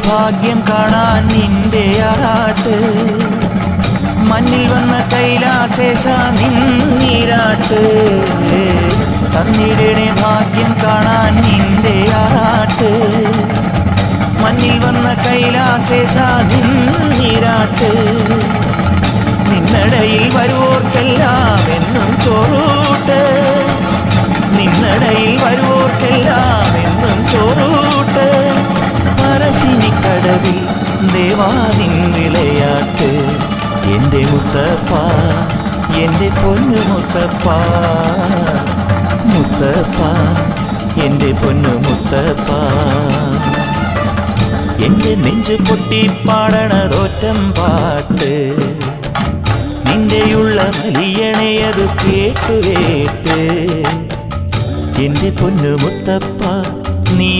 ഭാഗ്യം കാണാൻ നിന്റെ ആറാട്ട് മണ്ണിൽ വന്ന കൈലാസേശ നിന്നീരാട്ട് തന്നിടണേ ഭാഗ്യം കാണാൻ നിന്റെ ആറാട്ട് മണ്ണിൽ വന്ന കൈലാസേശ നിന്നീരാട്ട് നിന്നടയിൽ വരുവോർക്കെല്ലാം എന്നും ചോറൂട്ട് നിന്നടയിൽ വരുവോർക്കെല്ലാം എന്നും ചോറൂട്ട് പറശ്ശിനിക്കടവിൽ ദേവാനിൻ വിളയാട്ട് എൻ്റെ മുത്തപ്പ എൻ്റെ പൊന്നു മുത്തപ്പ മുത്തപ്പ എൻ്റെ പൊന്നു മുത്തപ്പ എൻ്റെ നെഞ്ചു പൊട്ടി പാടണതൊറ്റം പാട്ട് നിന്റെയുള്ള വലിയണയത് കേട്ടു കേട്ട് എൻ്റെ പൊന്നു മുത്തപ്പ നീ